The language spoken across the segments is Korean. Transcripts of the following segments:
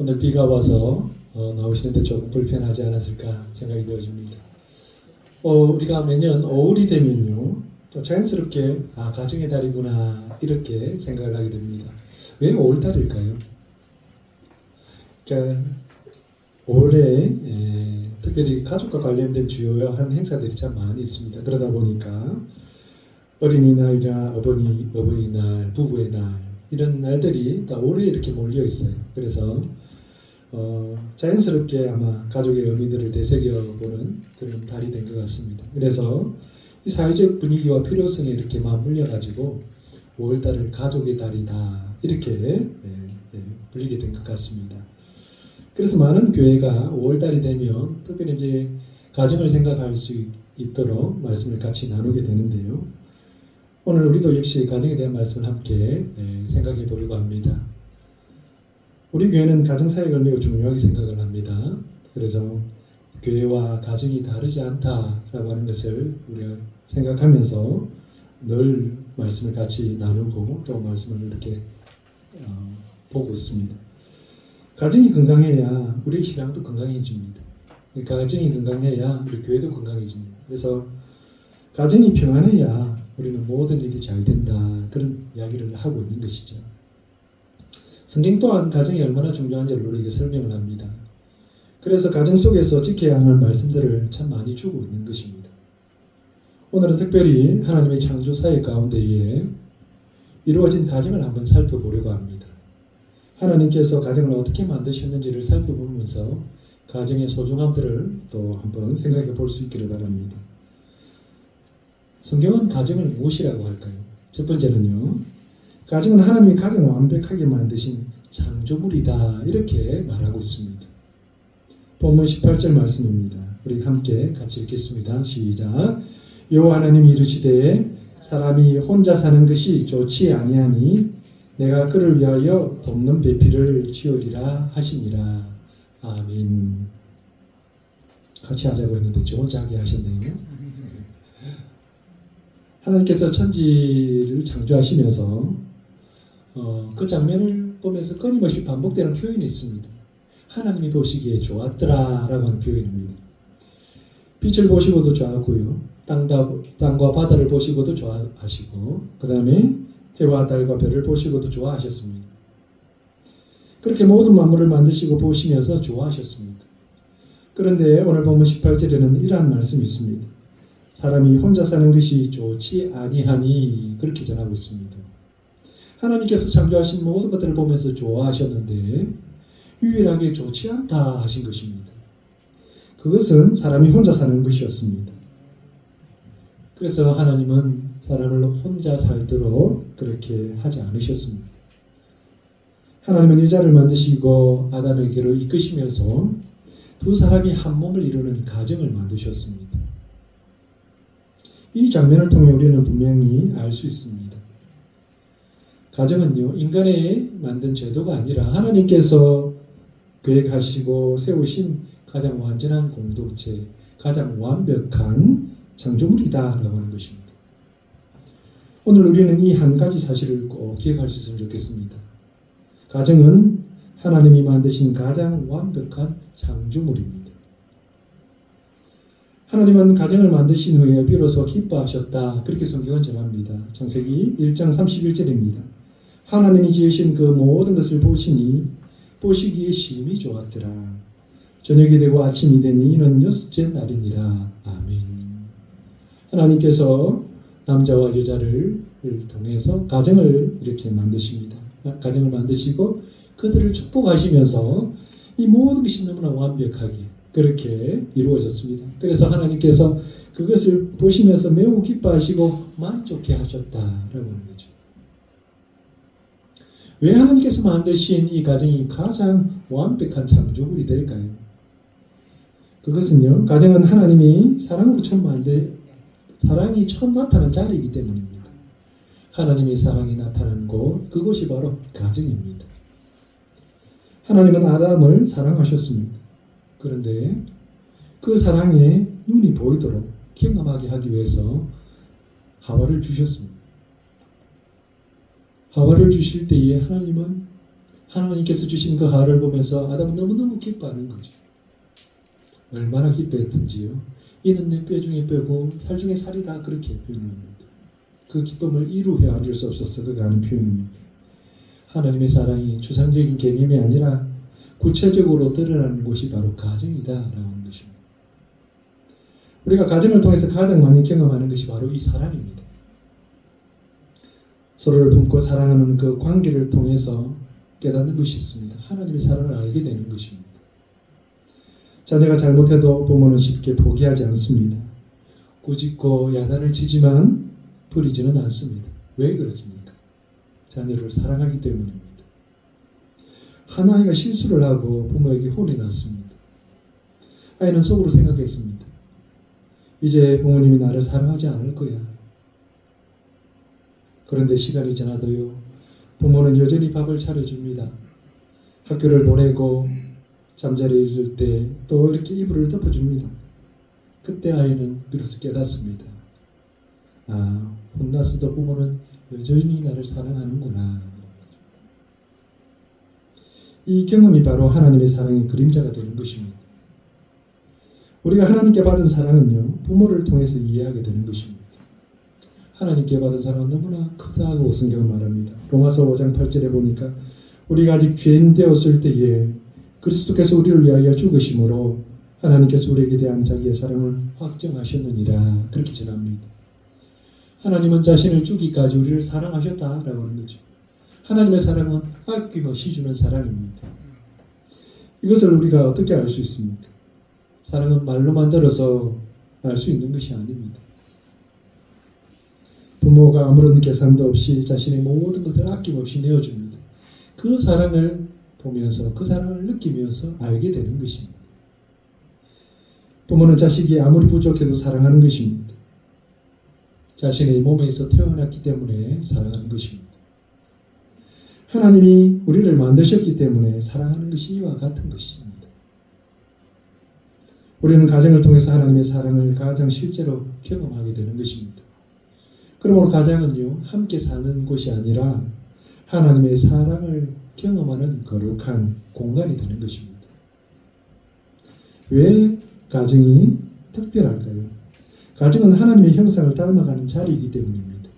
오늘 비가 와서 나오시는데 조금 불편하지 않았을까 생각이 되어집니다. 우리가 매년 5월이 되면요, 또 자연스럽게 가정의 달이구나 이렇게 생각을 하게 됩니다. 왜 5월달일까요? 그러니까 5월에 특별히 가족과 관련된 주요한 행사들이 참 많이 있습니다. 그러다 보니까 어린이날이나 어버이날, 부부의 날 이런 날들이 다 5월에 이렇게 몰려 있어요. 그래서 자연스럽게 아마 가족의 의미들을 되새겨보는 그런 달이 된 것 같습니다. 그래서 이 사회적 분위기와 필요성에 이렇게 맞물려가지고 5월달을 가족의 달이다 이렇게 불리게 된 것 같습니다. 그래서 많은 교회가 5월달이 되면 특별히 이제 가정을 생각할 수 있도록 말씀을 같이 나누게 되는데요. 오늘 우리도 역시 가정에 대한 말씀을 함께 생각해 보려고 합니다. 우리 교회는 가정사역을 매우 중요하게 생각을 합니다. 그래서 교회와 가정이 다르지 않다라고 하는 것을 우리가 생각하면서 늘 말씀을 같이 나누고 또 말씀을 이렇게 보고 있습니다. 가정이 건강해야 우리 신앙도 건강해집니다. 가정이 건강해야 우리 교회도 건강해집니다. 그래서 가정이 평안해야 우리는 모든 일이 잘 된다 그런 이야기를 하고 있는 것이죠. 성경 또한 가정이 얼마나 중요한지를 우리에게 설명을 합니다. 그래서 가정 속에서 지켜야 하는 말씀들을 참 많이 주고 있는 것입니다. 오늘은 특별히 하나님의 창조 사역 가운데에 이루어진 가정을 한번 살펴보려고 합니다. 하나님께서 가정을 어떻게 만드셨는지를 살펴보면서 가정의 소중함들을 또 한번 생각해 볼 수 있기를 바랍니다. 성경은 가정을 무엇이라고 할까요? 첫 번째는요, 가정은 하나님이 가정을 완벽하게 만드신 창조물이다 이렇게 말하고 있습니다. 본문 18절 말씀입니다. 우리 함께 같이 읽겠습니다. 시작. 여호와 하나님이 이르시되 사람이 혼자 사는 것이 좋지 아니하니 내가 그를 위하여 돕는 배필을 지으리라 하시니라. 아멘. 같이 하자고 했는데 저 혼자 하게 하셨네요. 하나님께서 천지를 창조하시면서 그 장면을 보면서 끊임없이 반복되는 표현이 있습니다. 하나님이 보시기에 좋았더라 라고 하는 표현입니다. 빛을 보시고도 좋았고요, 땅과 바다를 보시고도 좋아하시고, 그 다음에 해와 달과 별을 보시고도 좋아하셨습니다. 그렇게 모든 만물을 만드시고 보시면서 좋아하셨습니다. 그런데 오늘 본문 18절에는 이러한 말씀이 있습니다. 사람이 혼자 사는 것이 좋지 아니하니 그렇게 전하고 있습니다. 하나님께서 창조하신 모든 것들을 보면서 좋아하셨는데 유일하게 좋지 않다 하신 것입니다. 그것은 사람이 혼자 사는 것이었습니다. 그래서 하나님은 사람을 혼자 살도록 그렇게 하지 않으셨습니다. 하나님은 여자를 만드시고 아담에게로 이끄시면서 두 사람이 한 몸을 이루는 가정을 만드셨습니다. 이 장면을 통해 우리는 분명히 알 수 있습니다. 가정은요, 인간의 만든 제도가 아니라 하나님께서 계획하시고 세우신 가장 완전한 공동체, 가장 완벽한 창조물이다라고 하는 것입니다. 오늘 우리는 이 한 가지 사실을 꼭 기억할 수 있으면 좋겠습니다. 가정은 하나님이 만드신 가장 완벽한 창조물입니다. 하나님은 가정을 만드신 후에 비로소 기뻐하셨다 그렇게 성경은 전합니다. 창세기 1장 31절입니다. 하나님이 지으신 그 모든 것을 보시니 보시기에 심히 좋았더라. 저녁이 되고 아침이 되니 이는 여섯째 날이니라. 아멘. 하나님께서 남자와 여자를 통해서 가정을 이렇게 만드십니다. 가정을 만드시고 그들을 축복하시면서 이 모든 것이 너무나 완벽하게 그렇게 이루어졌습니다. 그래서 하나님께서 그것을 보시면서 매우 기뻐하시고 만족해 하셨다라고 하는 거죠. 왜 하나님께서 만드신 이 가정이 가장 완벽한 창조물이 될까요? 그것은요, 가정은 하나님이 사랑으로 사랑이 처음 나타난 자리이기 때문입니다. 하나님의 사랑이 나타난 곳, 그곳이 바로 가정입니다. 하나님은 아담을 사랑하셨습니다. 그런데 그 사랑에 눈이 보이도록 경험하게 하기 위해서 하와를 주셨습니다. 하와를 주실 때에 하나님은 하나님께서 주신 그 하를 보면서 아담은 너무너무 기뻐하는 거죠. 얼마나 기뻐했던지요. 이는 내 뼈 중에 뼈고 살 중에 살이다, 그렇게 표현합니다. 그 기쁨을 이루 헤아릴 수 없어서 그가 하는 표현입니다. 하나님의 사랑이 추상적인 개념이 아니라 구체적으로 드러나는 곳이 바로 가정이다라고 하는 것입니다. 우리가 가정을 통해서 가장 많이 경험하는 것이 바로 이 사랑입니다. 서로를 품고 사랑하는 그 관계를 통해서 깨닫는 것이 있습니다. 하나님의 사랑을 알게 되는 것입니다. 자녀가 잘못해도 부모는 쉽게 포기하지 않습니다. 꾸짖고 야단을 치지만 버리지는 않습니다. 왜 그렇습니까? 자녀를 사랑하기 때문입니다. 한 아이가 실수를 하고 부모에게 혼이 났습니다. 아이는 속으로 생각했습니다. 이제 부모님이 나를 사랑하지 않을 거야. 그런데 시간이 지나도요, 부모는 여전히 밥을 차려줍니다. 학교를 보내고 잠자리에 이를 때 또 이렇게 이불을 덮어줍니다. 그때 아이는 비로소 깨닫습니다. 아, 혼났어도 부모는 여전히 나를 사랑하는구나. 이 경험이 바로 하나님의 사랑의 그림자가 되는 것입니다. 우리가 하나님께 받은 사랑은요, 부모를 통해서 이해하게 되는 것입니다. 하나님께 받은 사랑은 너무나 크다고 성경은 말합니다. 로마서 5장 8절에 보니까 우리가 아직 죄인 되었을 때에 그리스도께서 우리를 위하여 죽으심으로 하나님께서 우리에게 대한 자기의 사랑을 확정하셨느니라, 그렇게 전합니다. 하나님은 자신을 주기까지 우리를 사랑하셨다라고 하는 거죠. 하나님의 사랑은 아낌없이 주는 사랑입니다. 이것을 우리가 어떻게 알 수 있습니까? 사랑은 말로만 들어서 알 수 있는 것이 아닙니다. 부모가 아무런 계산도 없이 자신의 모든 것을 아낌없이 내어줍니다. 그 사랑을 보면서, 그 사랑을 느끼면서 알게 되는 것입니다. 부모는 자식이 아무리 부족해도 사랑하는 것입니다. 자신의 몸에서 태어났기 때문에 사랑하는 것입니다. 하나님이 우리를 만드셨기 때문에 사랑하는 것이 이와 같은 것입니다. 우리는 가정을 통해서 하나님의 사랑을 가장 실제로 경험하게 되는 것입니다. 그러므로 가정은요, 함께 사는 곳이 아니라 하나님의 사랑을 경험하는 거룩한 공간이 되는 것입니다. 왜 가정이 특별할까요? 가정은 하나님의 형상을 닮아가는 자리이기 때문입니다.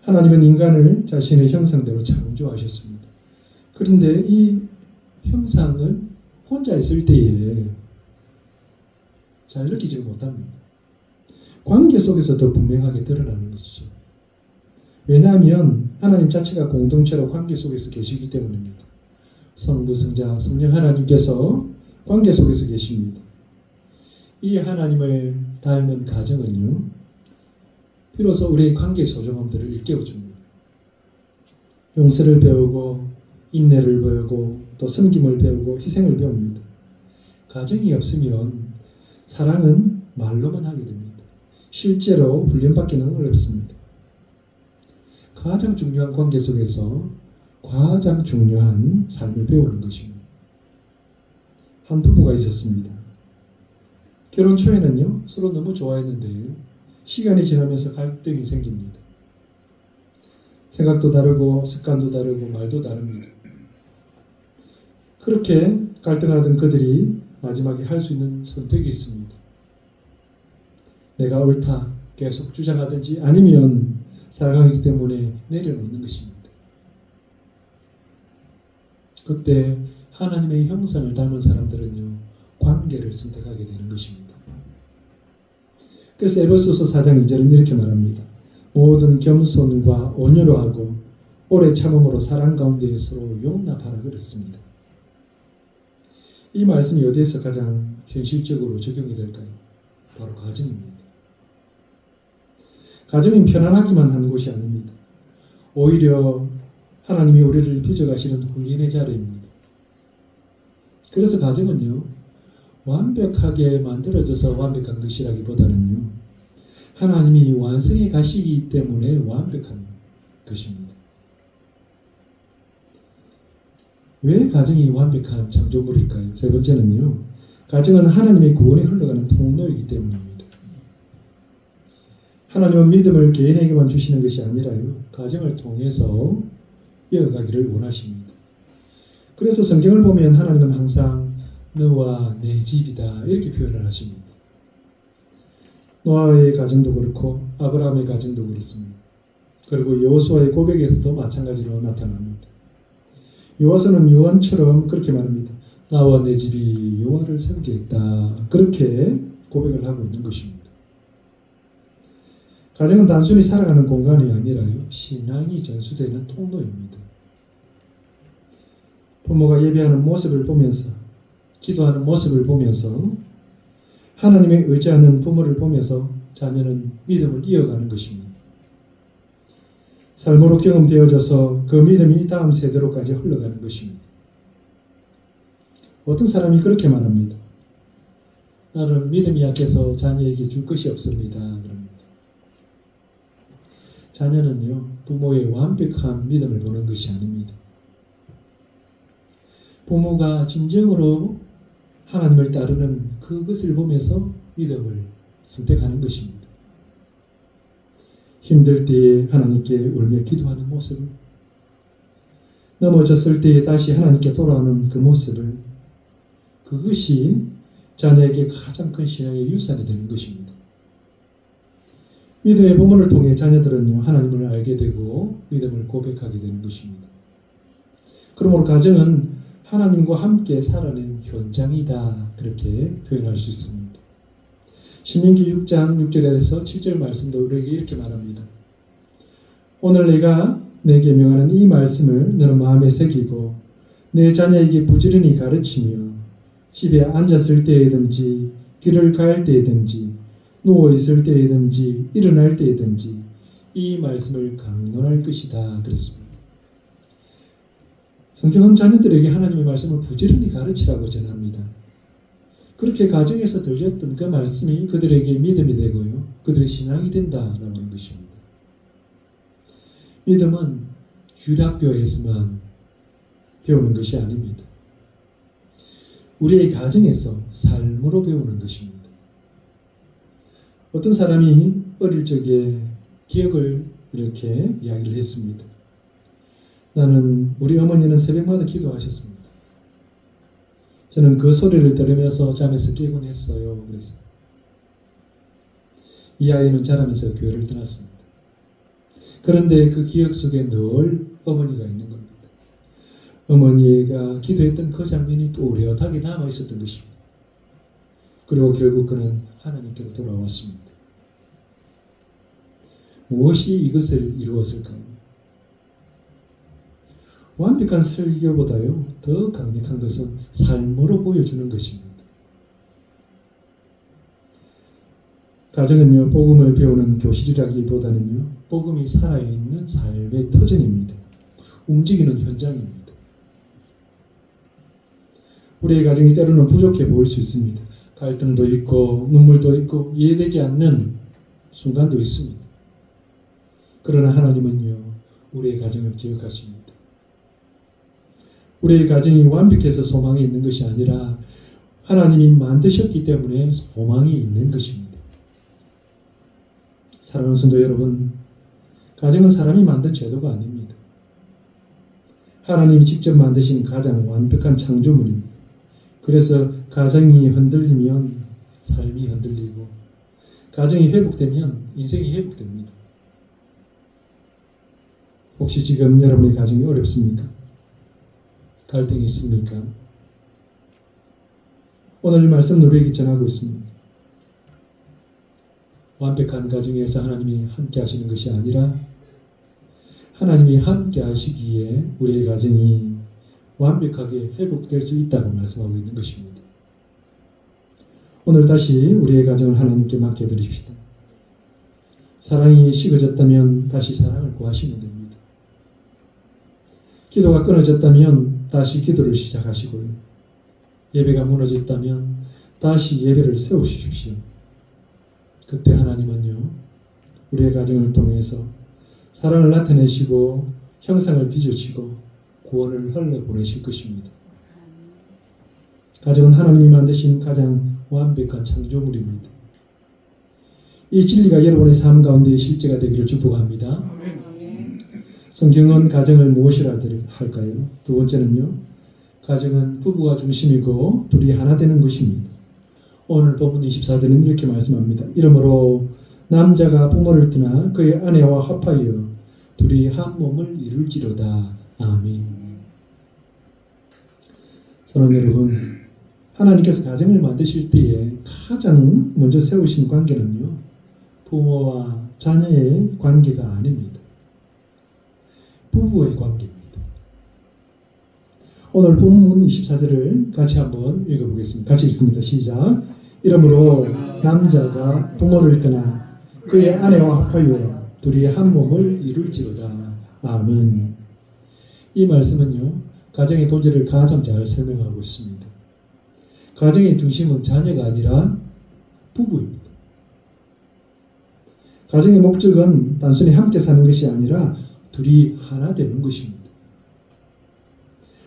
하나님은 인간을 자신의 형상대로 창조하셨습니다. 그런데 이 형상은 혼자 있을 때에 잘 느끼지 못합니다. 관계 속에서 더 분명하게 드러나는 것이죠. 왜냐하면 하나님 자체가 공동체로 관계 속에서 계시기 때문입니다. 성부, 성자, 성령 하나님께서 관계 속에서 계십니다. 이 하나님을 닮은 가정은요, 비로소 우리의 관계 소중함들을 일깨워줍니다. 용서를 배우고 인내를 배우고 또 섬김을 배우고 희생을 배웁니다. 가정이 없으면 사랑은 말로만 하게 됩니다. 실제로 훈련받기는 어렵습니다. 가장 중요한 관계 속에서 가장 중요한 삶을 배우는 것입니다. 한 부부가 있었습니다. 결혼 초에는요, 서로 너무 좋아했는데 시간이 지나면서 갈등이 생깁니다. 생각도 다르고 습관도 다르고 말도 다릅니다. 그렇게 갈등하던 그들이 마지막에 할 수 있는 선택이 있습니다. 내가 옳다 계속 주장하든지 아니면 사랑하기 때문에 내려놓는 것입니다. 그때 하나님의 형상을 닮은 사람들은요, 관계를 선택하게 되는 것입니다. 그래서 에베소서 4장 2절은 이렇게 말합니다. 모든 겸손과 온유로 하고 오래 참음으로 사랑 가운데 서로 용납하라 그랬습니다. 이 말씀이 어디에서 가장 현실적으로 적용이 될까요? 바로 가정입니다. 가정은 편안하기만 한 곳이 아닙니다. 오히려 하나님이 우리를 빚어가시는 훈련의 자리입니다. 그래서 가정은요, 완벽하게 만들어져서 완벽한 것이라기보다는요, 하나님이 완성해 가시기 때문에 완벽한 것입니다. 왜 가정이 완벽한 창조물일까요? 세 번째는요, 가정은 하나님의 구원에 흘러가는 통로이기 때문입니다. 하나님은 믿음을 개인에게만 주시는 것이 아니라요, 가정을 통해서 이어가기를 원하십니다. 그래서 성경을 보면 하나님은 항상 너와 내 집이다 이렇게 표현을 하십니다. 노아의 가정도 그렇고 아브라함의 가정도 그렇습니다. 그리고 여호수아의 고백에서도 마찬가지로 나타납니다. 여호와서는 요한처럼 그렇게 말합니다. 나와 내 집이 여호와를 섬기겠다. 그렇게 고백을 하고 있는 것입니다. 가정은 단순히 살아가는 공간이 아니라요, 신앙이 전수되는 통로입니다. 부모가 예배하는 모습을 보면서, 기도하는 모습을 보면서, 하나님의 의지하는 부모를 보면서 자녀는 믿음을 이어가는 것입니다. 삶으로 경험되어져서 그 믿음이 다음 세대로까지 흘러가는 것입니다. 어떤 사람이 그렇게 말합니다. 나는 믿음이 약해서 자녀에게 줄 것이 없습니다. 그럽니다. 자녀는요, 부모의 완벽한 믿음을 보는 것이 아닙니다. 부모가 진정으로 하나님을 따르는 그것을 보면서 믿음을 선택하는 것입니다. 힘들 때에 하나님께 울며 기도하는 모습을, 넘어졌을 때에 다시 하나님께 돌아오는 그 모습을, 그것이 자녀에게 가장 큰 신앙의 유산이 되는 것입니다. 믿음의 부모를 통해 자녀들은요, 하나님을 알게 되고 믿음을 고백하게 되는 것입니다. 그러므로 가정은 하나님과 함께 살아낸 현장이다, 그렇게 표현할 수 있습니다. 신명기 6장 6절에서 7절 말씀도 우리에게 이렇게 말합니다. 오늘 내가 내게 명하는 이 말씀을 너는 마음에 새기고 내 자녀에게 부지런히 가르치며 집에 앉았을 때에든지 길을 갈 때에든지 누워 있을 때에든지 일어날 때에든지 이 말씀을 강론할 것이다, 그랬습니다. 성경은 자녀들에게 하나님의 말씀을 부지런히 가르치라고 전합니다. 그렇게 가정에서 들렸던 그 말씀이 그들에게 믿음이 되고요, 그들의 신앙이 된다라고 하는 것입니다. 믿음은 유학교에서만 배우는 것이 아닙니다. 우리의 가정에서 삶으로 배우는 것입니다. 어떤 사람이 어릴 적에 기억을 이렇게 이야기를 했습니다. 나는, 우리 어머니는 새벽마다 기도하셨습니다. 저는 그 소리를 들으면서 잠에서 깨곤 했어요. 그래서 이 아이는 자라면서 교회를 떠났습니다. 그런데 그 기억 속에 늘 어머니가 있는 겁니다. 어머니가 기도했던 그 장면이 또렷하게 남아 있었던 것입니다. 그리고 결국 그는 하나님께로 돌아왔습니다. 무엇이 이것을 이루었을까요? 완벽한 설교보다요, 더 강력한 것은 삶으로 보여주는 것입니다. 가정은요, 복음을 배우는 교실이라기보다는요, 복음이 살아있는 삶의 터전입니다. 움직이는 현장입니다. 우리의 가정이 때로는 부족해 보일 수 있습니다. 갈등도 있고 눈물도 있고 이해되지 않는 순간도 있습니다. 그러나 하나님은요, 우리의 가정을 기억하십니다. 우리의 가정이 완벽해서 소망이 있는 것이 아니라 하나님이 만드셨기 때문에 소망이 있는 것입니다. 사랑하는 성도 여러분, 가정은 사람이 만든 제도가 아닙니다. 하나님이 직접 만드신 가장 완벽한 창조물입니다. 그래서 가정이 흔들리면 삶이 흔들리고, 가정이 회복되면 인생이 회복됩니다. 혹시 지금 여러분의 가정이 어렵습니까? 갈등이 있습니까? 오늘 말씀 우리에게 전하고 있습니다. 완벽한 가정에서 하나님이 함께 하시는 것이 아니라 하나님이 함께 하시기에 우리의 가정이 완벽하게 회복될 수 있다고 말씀하고 있는 것입니다. 오늘 다시 우리의 가정을 하나님께 맡겨드립시다. 사랑이 식어졌다면 다시 사랑을 구하시면 됩니다. 기도가 끊어졌다면 다시 기도를 시작하시고요. 예배가 무너졌다면 다시 예배를 세우십시오. 그때 하나님은요, 우리의 가정을 통해서 사랑을 나타내시고 형상을 빚으시고 구원을 흘러보내실 것입니다. 가정은 하나님이 만드신 가장 완벽한 창조물입니다. 이 진리가 여러분의 삶 가운데 실제가 되기를 축복합니다. 성경은 가정을 무엇이라 할까요? 두 번째는요. 가정은 부부가 중심이고 둘이 하나 되는 것입니다. 오늘 본문 24절은 이렇게 말씀합니다. 이러므로 남자가 부모를 떠나 그의 아내와 합하여 둘이 한 몸을 이룰지로다. 아멘. 사랑하는 여러분, 하나님께서 가정을 만드실 때에 가장 먼저 세우신 관계는요, 부모와 자녀의 관계가 아닙니다. 부부의 관계입니다. 오늘 본문 24절을 같이 한번 읽어보겠습니다. 같이 읽습니다. 시작. 이러므로 남자가 부모를 떠나 그의 아내와 합하여 둘이 한 몸을 이룰지로다. 아멘. 이 말씀은요, 가정의 본질을 가장 잘 설명하고 있습니다. 가정의 중심은 자녀가 아니라 부부입니다. 가정의 목적은 단순히 함께 사는 것이 아니라 둘이 하나 되는 것입니다.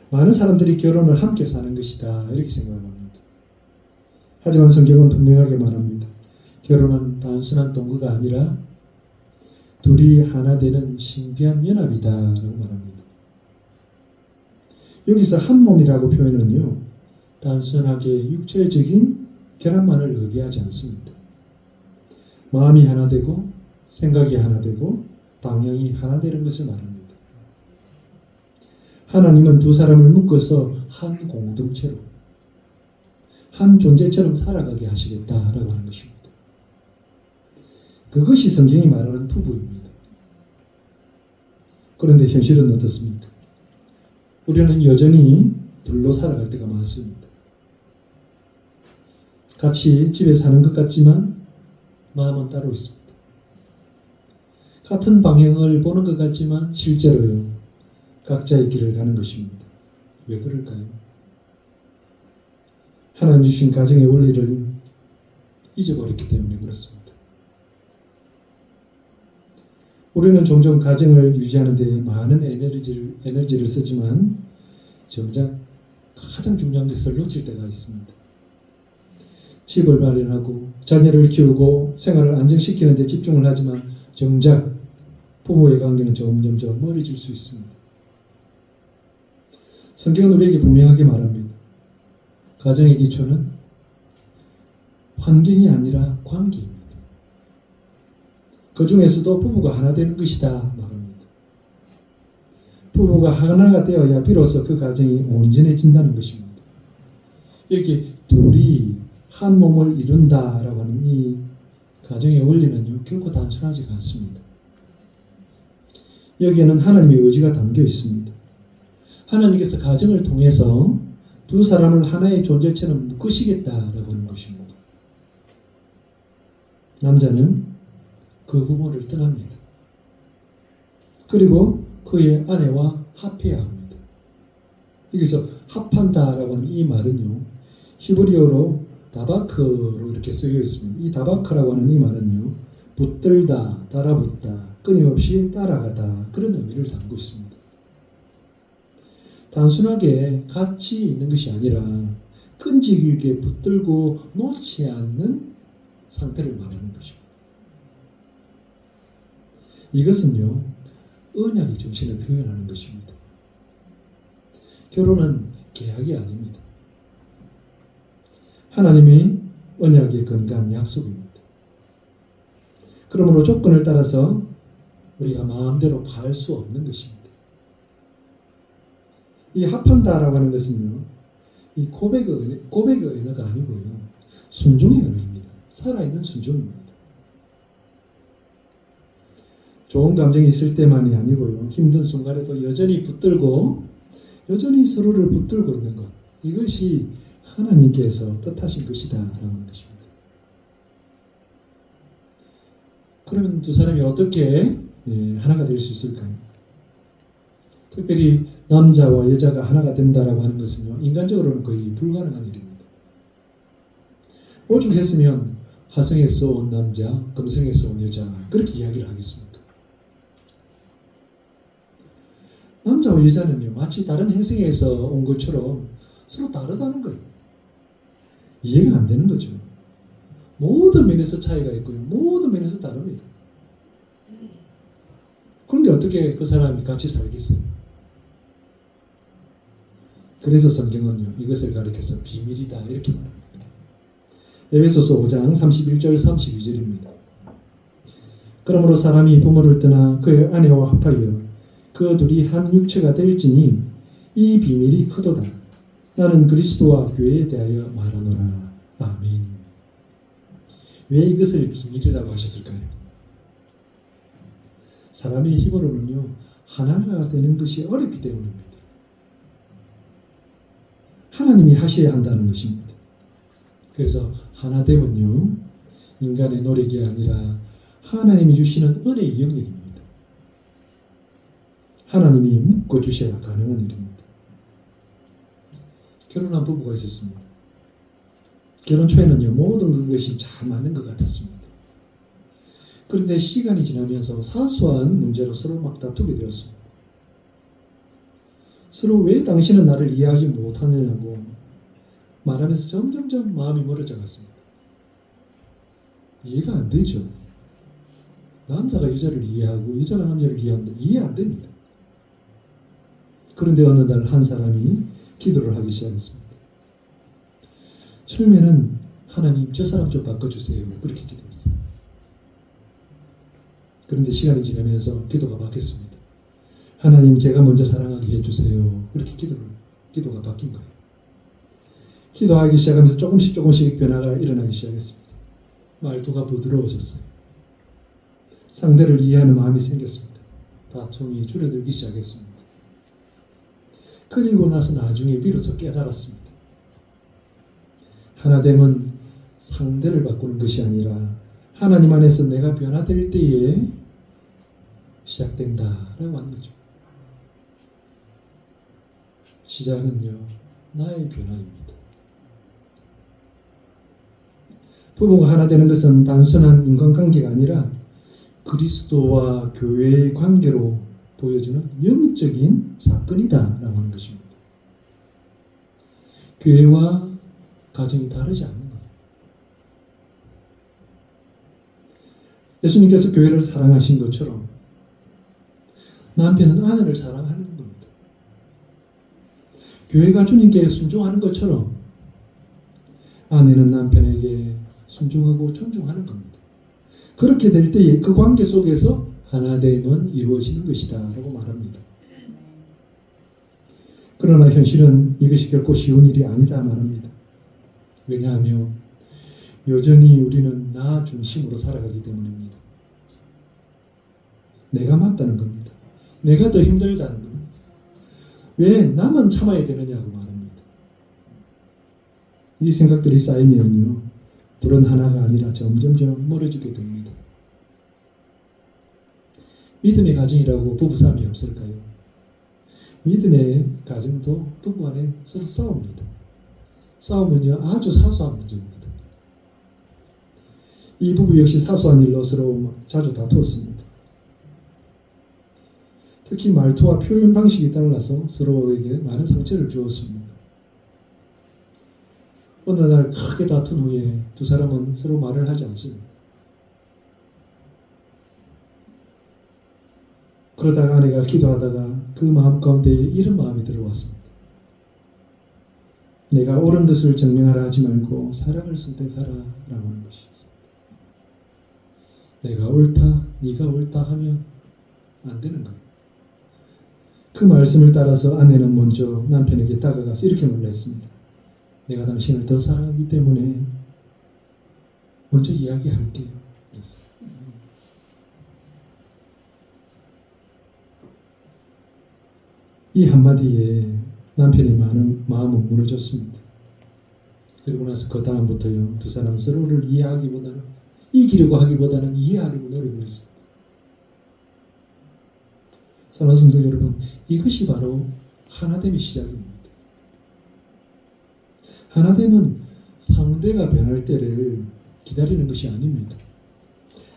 많은 사람들이 결혼을 함께 사는 것이다 이렇게 생각합니다. 하지만 성경은 분명하게 말합니다. 결혼은 단순한 동거가 아니라 둘이 하나 되는 신비한 연합이다 라고 말합니다. 여기서 한 몸이라고 표현은요, 단순하게 육체적인 결합만을 의미하지 않습니다. 마음이 하나 되고 생각이 하나 되고 방향이 하나 되는 것을 말합니다. 하나님은 두 사람을 묶어서 한 공동체로, 한 존재처럼 살아가게 하시겠다라고 하는 것입니다. 그것이 성경이 말하는 부부입니다. 그런데 현실은 어떻습니까? 우리는 여전히 둘로 살아갈 때가 많습니다. 같이 집에 사는 것 같지만 마음은 따로 있습니다. 같은 방향을 보는 것 같지만 실제로요, 각자의 길을 가는 것입니다. 왜 그럴까요? 하나님 주신 가정의 원리를 잊어버렸기 때문에 그렇습니다. 우리는 종종 가정을 유지하는 데 많은 에너지를 쓰지만 정작 가장 중요한 것을 놓칠 때가 있습니다. 집을 마련하고 자녀를 키우고 생활을 안정시키는 데 집중을 하지만 정작 부모의 관계는 점점 멀어질 수 있습니다. 성경은 우리에게 분명하게 말합니다. 가정의 기초는 환경이 아니라 관계입니다. 그 중에서도 부부가 하나 되는 것이다 말합니다. 부부가 하나가 되어야 비로소 그 가정이 온전해진다는 것입니다. 여기 둘이 한 몸을 이룬다라고 하는 이 가정의 원리는요, 결코 단순하지가 않습니다. 여기에는 하나님의 의지가 담겨 있습니다. 하나님께서 가정을 통해서 두 사람을 하나의 존재처럼 묶으시겠다라고 하는 것입니다. 남자는 그 부모를 떠납니다. 그리고 그의 아내와 합해야 합니다. 여기서 합한다라고 하는 이 말은요, 히브리어로 다바크로 이렇게 쓰여 있습니다. 이 다바크라고 하는 이 말은요, 붙들다, 따라붙다, 끊임없이 따라가다, 그런 의미를 담고 있습니다. 단순하게 같이 있는 것이 아니라 끈질기게 붙들고 놓지 않는 상태를 말하는 것입니다. 이것은요, 언약의 정신을 표현하는 것입니다. 결혼은 계약이 아닙니다. 하나님이 언약의 근간 약속입니다. 그러므로 조건을 따라서 우리가 마음대로 갈 수 없는 것입니다. 이 합한다라고 하는 것은요, 이 고백의 언어가 아니고요, 순종의 언어입니다. 살아있는 순종입니다. 좋은 감정이 있을 때만이 아니고요, 힘든 순간에도 여전히 붙들고 여전히 서로를 붙들고 있는 것, 이것이 하나님께서 뜻하신 것이다 라고 하는 것입니다. 그러면 두 사람이 어떻게 하나가 될 수 있을까요? 특별히 남자와 여자가 하나가 된다라고 하는 것은요, 인간적으로는 거의 불가능한 일입니다. 오죽했으면 화성에서 온 남자, 금성에서 온 여자, 그렇게 이야기를 하겠습니까? 남자와 여자는요, 마치 다른 행성에서 온 것처럼 서로 다르다는 거예요. 이해가 안 되는 거죠. 모든 면에서 차이가 있고요, 모든 면에서 다릅니다. 그런데 어떻게 그 사람이 같이 살겠어요? 그래서 성경은요, 이것을 가리켜서 비밀이다 이렇게 말합니다. 에베소서 5장 31절 32절입니다. 그러므로 사람이 부모를 떠나 그의 아내와 합하여 그 둘이 한 육체가 될지니 이 비밀이 크도다. 나는 그리스도와 교회에 대하여 말하노라. 아멘. 왜 이것을 비밀이라고 하셨을까요? 사람의 힘으로는요, 하나가 되는 것이 어렵기 때문입니다. 하나님이 하셔야 한다는 것입니다. 그래서 하나됨은요, 인간의 노력이 아니라 하나님이 주시는 은혜의 영역입니다. 하나님이 묶어주셔야 가능한 일입니다. 결혼한 부부가 있었습니다. 결혼 초에는요, 모든 그것이 잘 맞는 것 같았습니다. 그런데 시간이 지나면서 사소한 문제로 서로 막 다투게 되었습니다. 서로 왜 당신은 나를 이해하지 못하느냐고 말하면서 점점점 마음이 멀어져 갔습니다. 이해가 안 되죠. 남자가 여자를 이해하고 여자가 남자를 이해한다. 이해 안 됩니다. 그런데 어느 날 한 사람이 기도를 하기 시작했습니다. 처음에는 하나님 저 사람 좀 바꿔주세요. 그렇게 기도했어요. 그런데 시간이 지나면서 기도가 바뀌었습니다. 하나님 제가 먼저 사랑하게 해주세요. 그렇게 기도가 바뀐 거예요. 기도하기 시작하면서 조금씩 변화가 일어나기 시작했습니다. 말투가 부드러워졌어요. 상대를 이해하는 마음이 생겼습니다. 다툼이 줄어들기 시작했습니다. 그리고 나서 나중에 비로소 깨달았습니다. 하나됨은 상대를 바꾸는 것이 아니라 하나님 안에서 내가 변화될 때에 시작된다라고 하는 거죠. 시작은요, 나의 변화입니다. 부부가 하나 되는 것은 단순한 인간관계가 아니라 그리스도와 교회의 관계로 보여주는 영적인 사건이다라고 하는 것입니다. 교회와 가정이 다르지 않는 거예요. 예수님께서 교회를 사랑하신 것처럼 남편은 아내를 사랑하는 겁니다. 교회가 주님께 순종하는 것처럼 아내는 남편에게 순종하고 존중하는 겁니다. 그렇게 될 때에 그 관계 속에서 하나됨은 이루어지는 것이다 라고 말합니다. 그러나 현실은 이것이 결코 쉬운 일이 아니다 말합니다. 왜냐하면 여전히 우리는 나 중심으로 살아가기 때문입니다. 내가 맞다는 겁니다. 내가 더 힘들다는 겁니다. 왜 나만 참아야 되느냐고 말합니다. 이 생각들이 쌓이면요, 불은 하나가 아니라 점점점 멀어지게 됩니다. 믿음의 가정이라고 부부싸움이 없을까요? 믿음의 가정도 부부 간에 서로 싸웁니다. 싸움은요, 아주 사소한 문제입니다. 이 부부 역시 사소한 일로 서로 자주 다투었습니다. 특히 말투와 표현 방식이 달라서 서로에게 많은 상처를 주었습니다. 어느 날 크게 다툰 후에 두 사람은 서로 말을 하지 않습니다. 그러다가 아내가 기도하다가 그 마음 가운데 이런 마음이 들어왔습니다. 내가 옳은 것을 증명하라 하지 말고 사랑을 선택하라 라고 하는 것이었습니다. 내가 옳다, 네가 옳다 하면 안 되는 거예요. 그 말씀을 따라서 아내는 먼저 남편에게 다가가서 이렇게 말했습니다. 내가 당신을 더 사랑하기 때문에 먼저 이야기할게요. 그랬어요. 이 한마디에 남편의 마음은 무너졌습니다. 그리고 나서 그 다음부터요, 두 사람은 서로를 이해하기보다는 이기려고 하기보다는 이해하려고 노력을 했습니다. 사랑하는 성도 여러분, 이것이 바로 하나됨의 시작입니다. 하나됨은 상대가 변할 때를 기다리는 것이 아닙니다.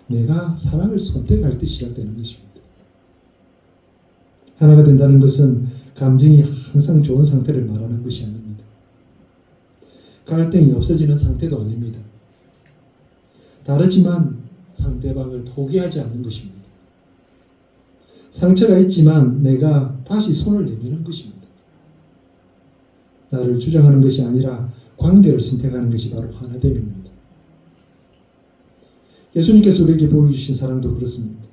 내가 사랑을 선택할 때 시작되는 것입니다. 하나가 된다는 것은 감정이 항상 좋은 상태를 말하는 것이 아닙니다. 갈등이 없어지는 상태도 아닙니다. 다르지만 상대방을 포기하지 않는 것입니다. 상처가 있지만 내가 다시 손을 내미는 것입니다. 나를 주장하는 것이 아니라 관계를 선택하는 것이 바로 하나됨입니다. 예수님께서 우리에게 보여주신 사랑도 그렇습니다.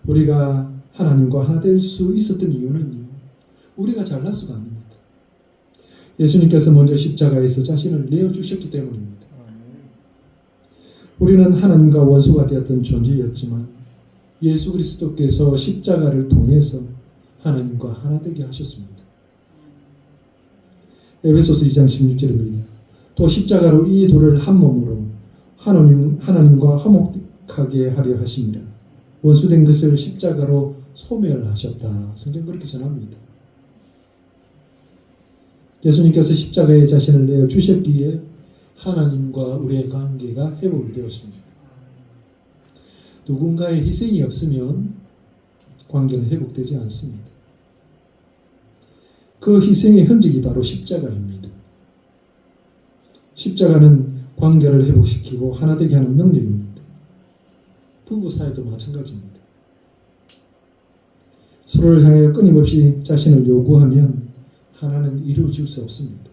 우리가 하나님과 하나 될 수 있었던 이유는요, 우리가 잘났수가 아닙니다. 예수님께서 먼저 십자가에서 자신을 내어주셨기 때문입니다. 우리는 하나님과 원수가 되었던 존재였지만 예수 그리스도께서 십자가를 통해서 하나님과 하나 되게 하셨습니다. 에베소서 2장 16절입니다. 또 십자가로 이 둘을 한 몸으로 하나님과 화목하게 하려 하심이라. 원수된 것을 십자가로 소멸하셨다. 성경 그렇게 전합니다. 예수님께서 십자가에 자신을 내어 주셨기에 하나님과 우리의 관계가 회복이 되었습니다. 누군가의 희생이 없으면 관계는 회복되지 않습니다. 그 희생의 흔적이 바로 십자가입니다. 십자가는 관계를 회복시키고 하나 되게 하는 능력입니다. 부부 사이도 마찬가지입니다. 서로를 향해 끊임없이 자신을 요구하면 하나는 이루어질 수 없습니다.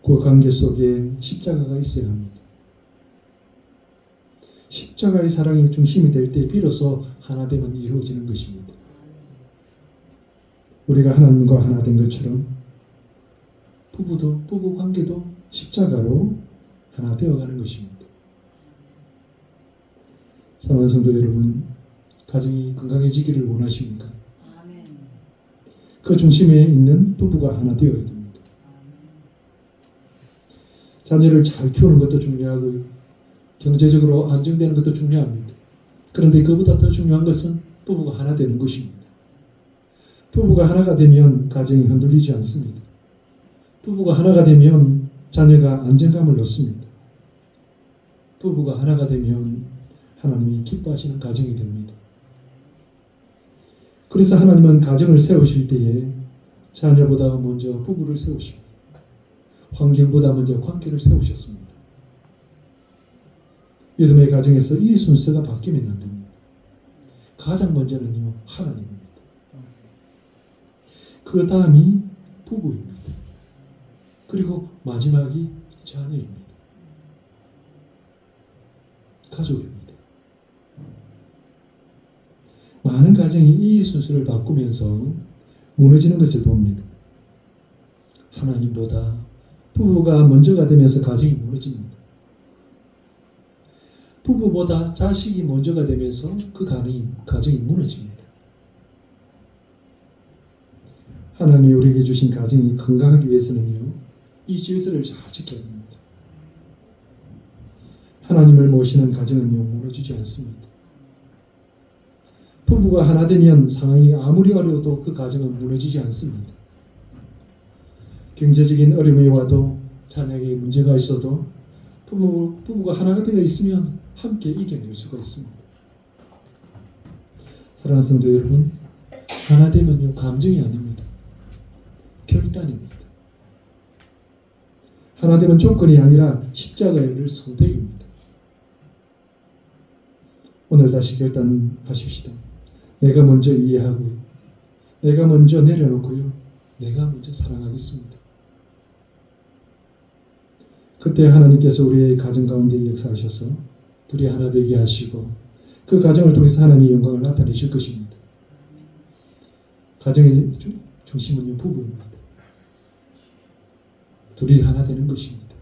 그 관계 속에 십자가가 있어야 합니다. 십자가의 사랑이 중심이 될 때 비로소 하나됨은 이루어지는 것입니다. 우리가 하나님과 하나 된 것처럼 부부 관계도 십자가로 하나 되어가는 것입니다. 사랑하는 성도 여러분, 가정이 건강해지기를 원하십니까? 그 중심에 있는 부부가 하나 되어야 됩니다. 자녀를 잘 키우는 것도 중요하고요. 경제적으로 안정되는 것도 중요합니다. 그런데 그보다 더 중요한 것은 부부가 하나 되는 것입니다. 부부가 하나가 되면 가정이 흔들리지 않습니다. 부부가 하나가 되면 자녀가 안정감을 얻습니다. 부부가 하나가 되면 하나님이 기뻐하시는 가정이 됩니다. 그래서 하나님은 가정을 세우실 때에 자녀보다 먼저 부부를 세우십니다. 환경보다 먼저 관계를 세우셨습니다. 믿음의 가정에서 이 순서가 바뀌면 안 됩니다. 가장 먼저는요, 하나님입니다. 그 다음이 부부입니다. 그리고 마지막이 자녀입니다. 가족입니다. 많은 가정이 이 순서를 바꾸면서 무너지는 것을 봅니다. 하나님보다 부부가 먼저가 되면서 가정이 무너집니다. 부부보다 자식이 먼저가 되면서 그 가정이 무너집니다. 하나님이 우리에게 주신 가정이 건강하기 위해서는요, 이 질서를 잘 지켜야 됩니다. 하나님을 모시는 가정은요, 무너지지 않습니다. 부부가 하나 되면 상황이 아무리 어려워도 그 가정은 무너지지 않습니다. 경제적인 어려움이 와도 자녀에게 문제가 있어도 부부가 하나가 되어 있으면 함께 이겨낼 수가 있습니다. 사랑하는 성도 여러분, 하나 되면요, 감정이 아닙니다. 결단입니다. 하나 되면 조건이 아니라 십자가에 늘 선택입니다. 오늘 다시 결단하십시다. 내가 먼저 이해하고요. 내가 먼저 내려놓고요. 내가 먼저 사랑하겠습니다. 그때 하나님께서 우리의 가정 가운데 역사하셔서 둘이 하나 되게 하시고 그 가정을 통해서 하나님의 영광을 나타내실 것입니다. 가정의 중심은요, 부부입니다. 둘이 하나 되는 것입니다.